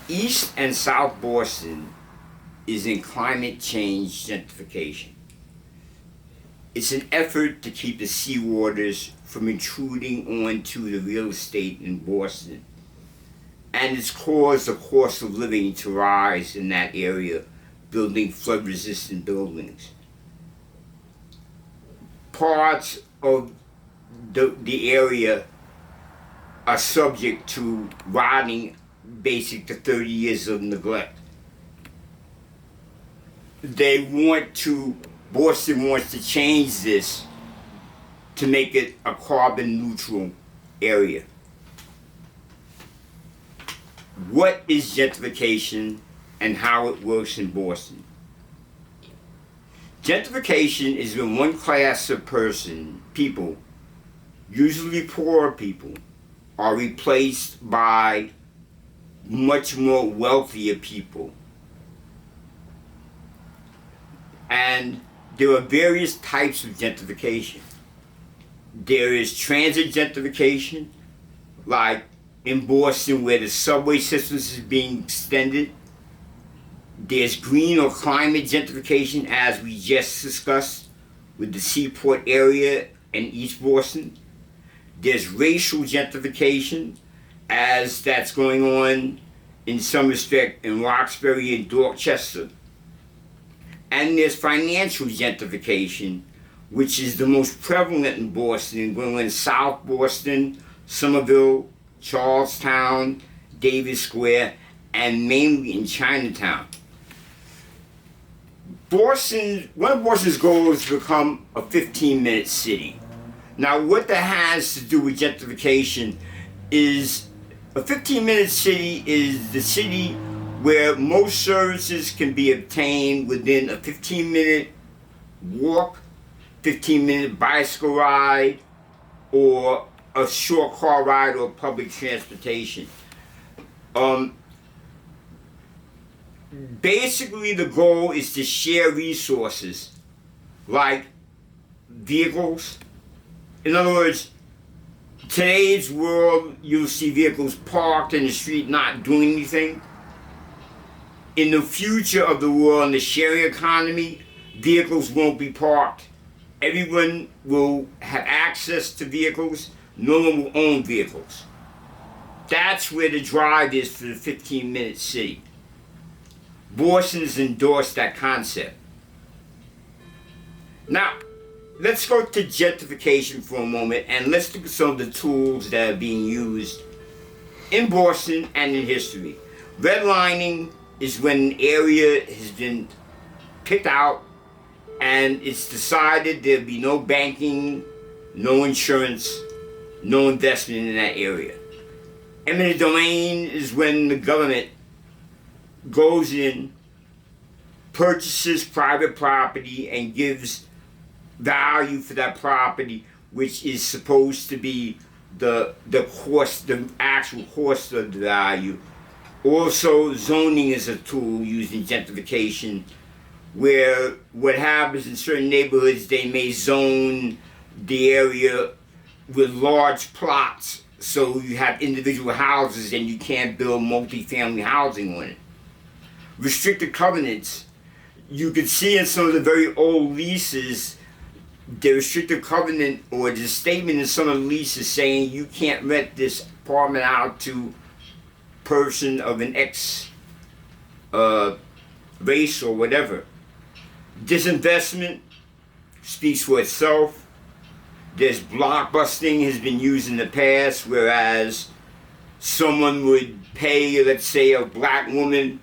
East and South Boston is in climate change gentrification. It's an effort to keep the seawaters from intruding onto the real estate in Boston, and it's caused the cost of living to rise in that area, building flood-resistant buildings. Parts of the area are subject to rotting, basic to 30 years of neglect. Boston wants to change this to make it a carbon neutral area. What is gentrification and how it works in Boston? Gentrification is when one class of people, usually poor people, are replaced by much more wealthier people. And there are various types of gentrification. There is transit gentrification, like in Boston where the subway system is being extended. There's green or climate gentrification, as we just discussed with the Seaport area in East Boston. There's racial gentrification, as that's going on in some respect in Roxbury and Dorchester. And there's financial gentrification, which is the most prevalent in Boston, going on in South Boston, Somerville, Charlestown, Davis Square, and mainly in Chinatown. One of Boston's goals is to become a 15-minute city. Now, what that has to do with gentrification is a 15-minute city is the city where most services can be obtained within a 15-minute walk, 15-minute bicycle ride, or a short car ride or public transportation. Basically, the goal is to share resources like vehicles. In other words, today's world, you'll see vehicles parked in the street not doing anything. In the future of the world, in the sharing economy, vehicles won't be parked. Everyone will have access to vehicles. No one will own vehicles. That's where the drive is for the 15-minute city. Boston has endorsed that concept. Now, let's go to gentrification for a moment, and let's look at some of the tools that are being used in Boston and in history. Redlining is when an area has been picked out and it's decided there'll be no banking, no insurance, no investment in that area. Eminent domain is when the government goes in, purchases private property, and gives value for that property, which is supposed to be the actual cost of the value. Also, zoning is a tool used in gentrification, where what happens in certain neighborhoods, they may zone the area with large plots, so you have individual houses and you can't build multi-family housing on it. Restricted covenants, you can see in some of the very old leases, the restricted covenant or the statement in some of the leases saying you can't rent this apartment out to person of an X race or whatever. Disinvestment speaks for itself. There's blockbusting has been used in the past, whereas someone would pay, let's say, a black woman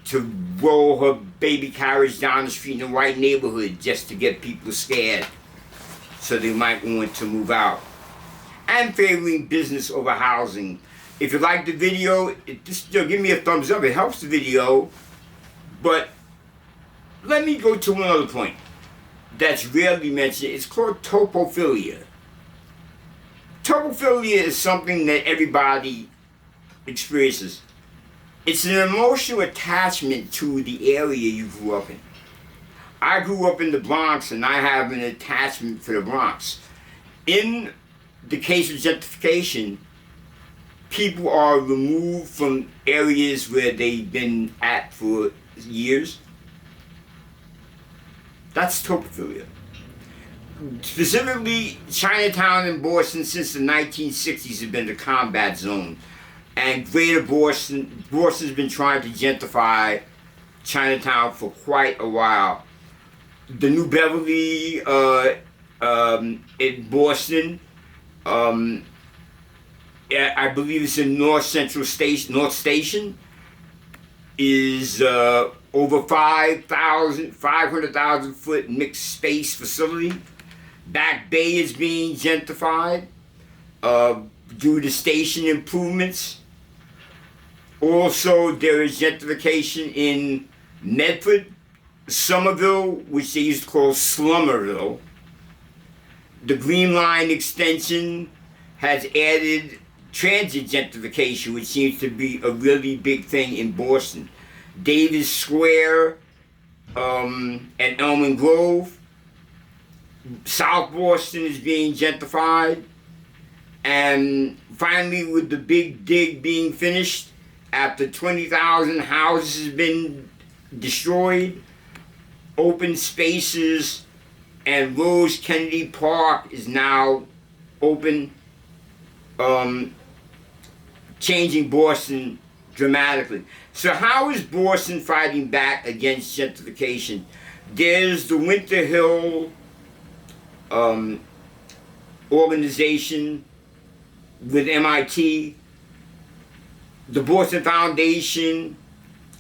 to roll her baby carriage down the street in the right neighborhood just to get people scared so they might want to move out. And favoring business over housing. If you like the video, just give me a thumbs up. It helps the video. But let me go to one other point that's rarely mentioned. It's called topophilia. Topophilia is something that everybody experiences. It's an emotional attachment to the area you grew up in. I grew up in the Bronx, and I have an attachment for the Bronx. In the case of gentrification, people are removed from areas where they've been at for years. That's topophilia. Specifically, Chinatown and Boston since the 1960s have been the combat zone. And Greater Boston's been trying to gentrify Chinatown for quite a while. The New Beverly in Boston, I believe it's in North Station, is over 500,000 foot mixed space facility. Back Bay is being gentrified due to station improvements. Also, there is gentrification in Medford, Somerville, which they used to call Slummerville. The Green Line extension has added transit gentrification, which seems to be a really big thing in Boston. Davis Square and Elm Grove. South Boston is being gentrified. And finally, with the big dig being finished, after 20,000 houses have been destroyed, open spaces and Rose Kennedy Park is now open, changing Boston dramatically. So how is Boston fighting back against gentrification? There's the Winter Hill organization with MIT, the Boston Foundation.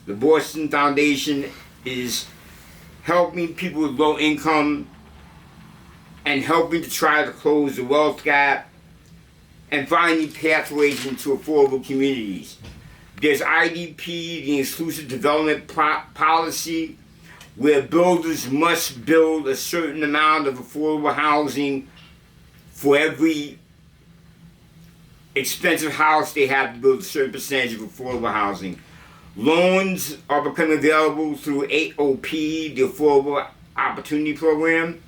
The Boston Foundation is helping people with low income and helping to try to close the wealth gap and finding pathways into affordable communities. There's IDP, the Inclusive Development Policy, where builders must build a certain amount of affordable housing for every expensive house. They have to build a certain percentage of affordable housing. Loans are becoming available through AOP, the Affordable Opportunity Program.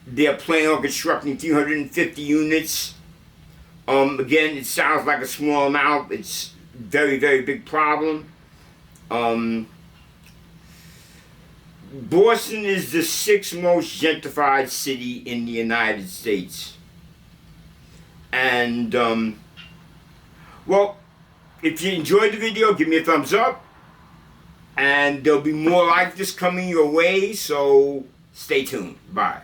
They're planning on constructing 350 units. Again, it sounds like a small amount. It's very, very big problem. Boston is the 6th most gentrified city in the United States. And, well, if you enjoyed the video, give me a thumbs up. And there'll be more like this coming your way, so stay tuned. Bye.